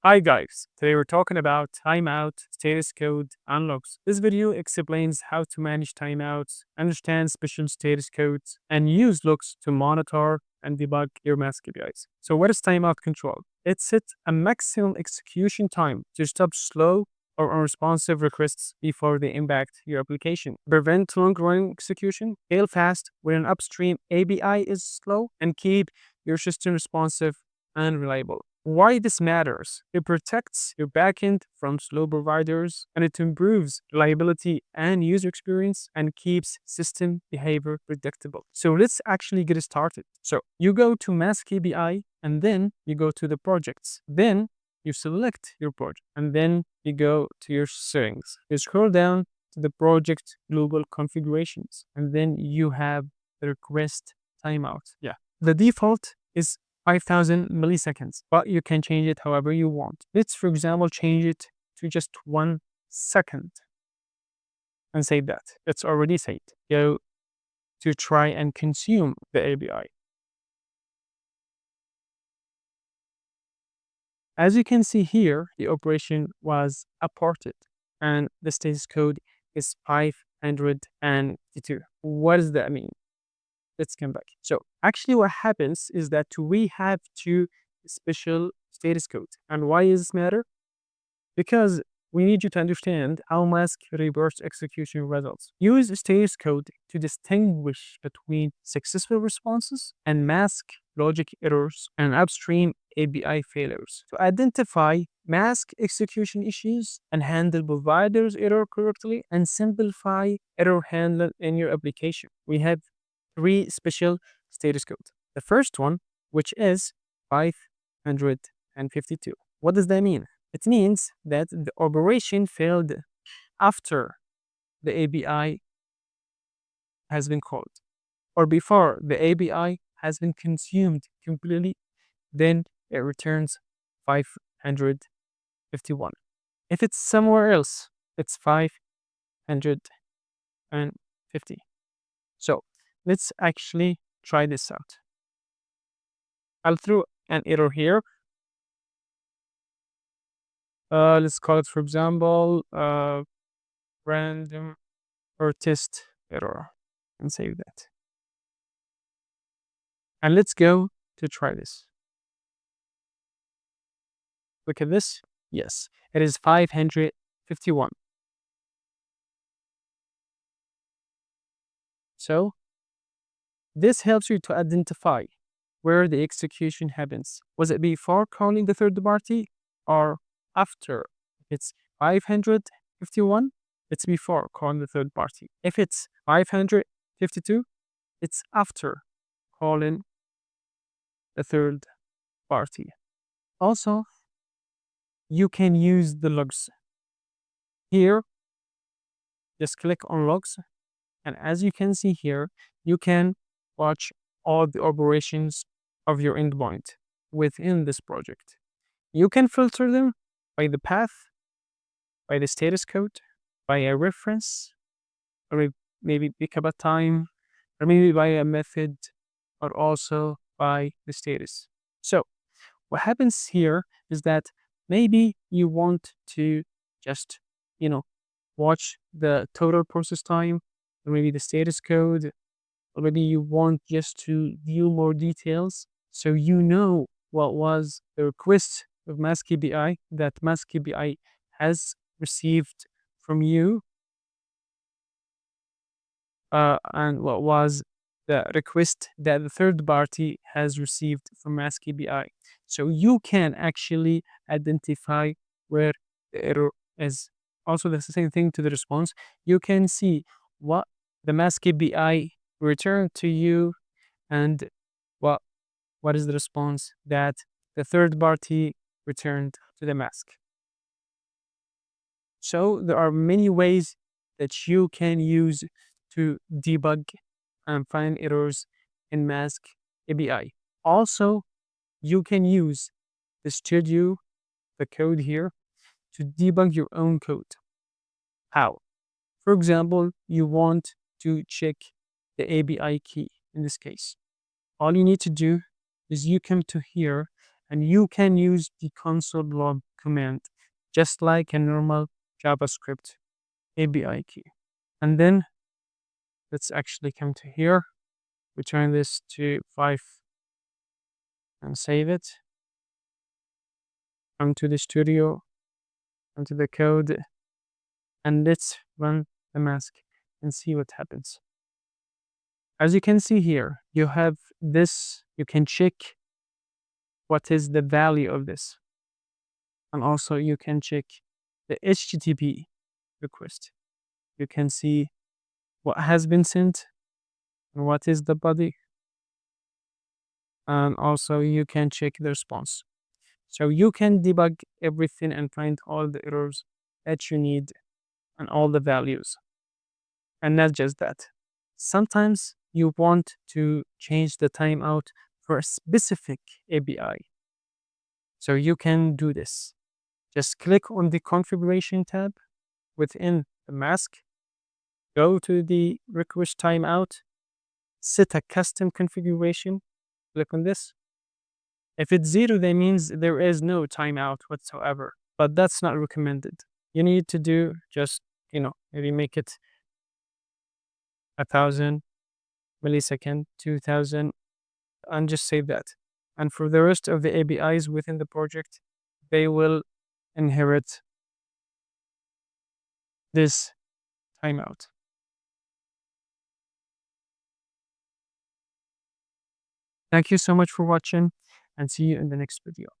Hi guys, today we're talking about timeout, status code, and logs. This video explains how to manage timeouts, understand special status codes, and use logs to monitor and debug your Mask APIs. So what is timeout control? It sets a maximum execution time to stop slow or unresponsive requests before they impact your application. Prevent long-running execution, fail fast when an upstream API is slow, and keep your system responsive and reliable. Why this matters? It protects your backend from slow providers, and it improves reliability and user experience and keeps system behavior predictable. So let's actually get started. So you go to MaskAPI and then you go to the projects. Then you select your project and then you go to your settings. You scroll down to the project global configurations and then you have the request timeout. Yeah. The default is 5,000 milliseconds, but you can change it however you want. Let's, for example, change it to just 1 second and save that. It's already saved. Go to try and consume the API. As you can see here, the operation was aborted and the status code is 552. What does that mean? Let's come back. So actually what happens is that we have two special status codes. And why does this matter? Because we need you to understand how Mask reverse execution results. Use status code to distinguish between successful responses and mask logic errors and upstream API failures. To identify mask execution issues and handle providers error correctly and simplify error handling in your application. We have three special status codes. The first one, which is 552. What does that mean? It means that the operation failed after the API has been called or before the API has been consumed completely, then it returns 551. If it's somewhere else, it's 550. So let's actually try this out. I'll throw an error here. Let's call it, for example, random or test error and save that. And let's go to try this. Look at this. Yes, it is 551. So this helps you to identify where the execution happens. Was it before calling the third party or after? If it's 551, it's before calling the third party. If it's 552, it's after calling the third party. Also, you can use the logs. Here, just click on logs, and as you can see here, you can watch all the operations of your endpoint within this project. You can filter them by the path, by the status code, by a reference, or maybe pick up a time, or maybe by a method, or also by the status. So what happens here is that maybe you want to just, watch the total process time, or maybe the status code, or maybe you want just to view more details so you know what was the request of MaskAPI that MaskAPI has received from you, and what was the request that the third party has received from MaskAPI. So you can actually identify where the error is. Also, the same thing to the response. You can see what the MaskAPI returned to you and what is the response that the third party returned to the mask. So there are many ways that you can use to debug and find errors in Mask API. Also, you can use the studio, the code here, to debug your own code. How? For example, you want to check the API key in this case. All you need to do is you come to here And you can use the console log command just like a normal JavaScript API key. And then let's actually come to here, return this to 5 and save it. Come to the studio, come to the code, and let's run the mask and see what happens. As you can see here, you have this, you can check what is the value of this. And also you can check the HTTP request. You can see what has been sent and what is the body. And also you can check the response. So you can debug everything and find all the errors that you need and all the values. And not just that. Sometimes you want to change the timeout for a specific API. So you can do this. Just click on the configuration tab within the mask, go to the request timeout, set a custom configuration, click on this. If it's 0, that means there is no timeout whatsoever, but that's not recommended. You need to do just, maybe make it 1,000 millisecond, 2,000, and just save that. And for the rest of the APIs within the project, they will inherit this timeout. Thank you so much for watching, and see you in the next video.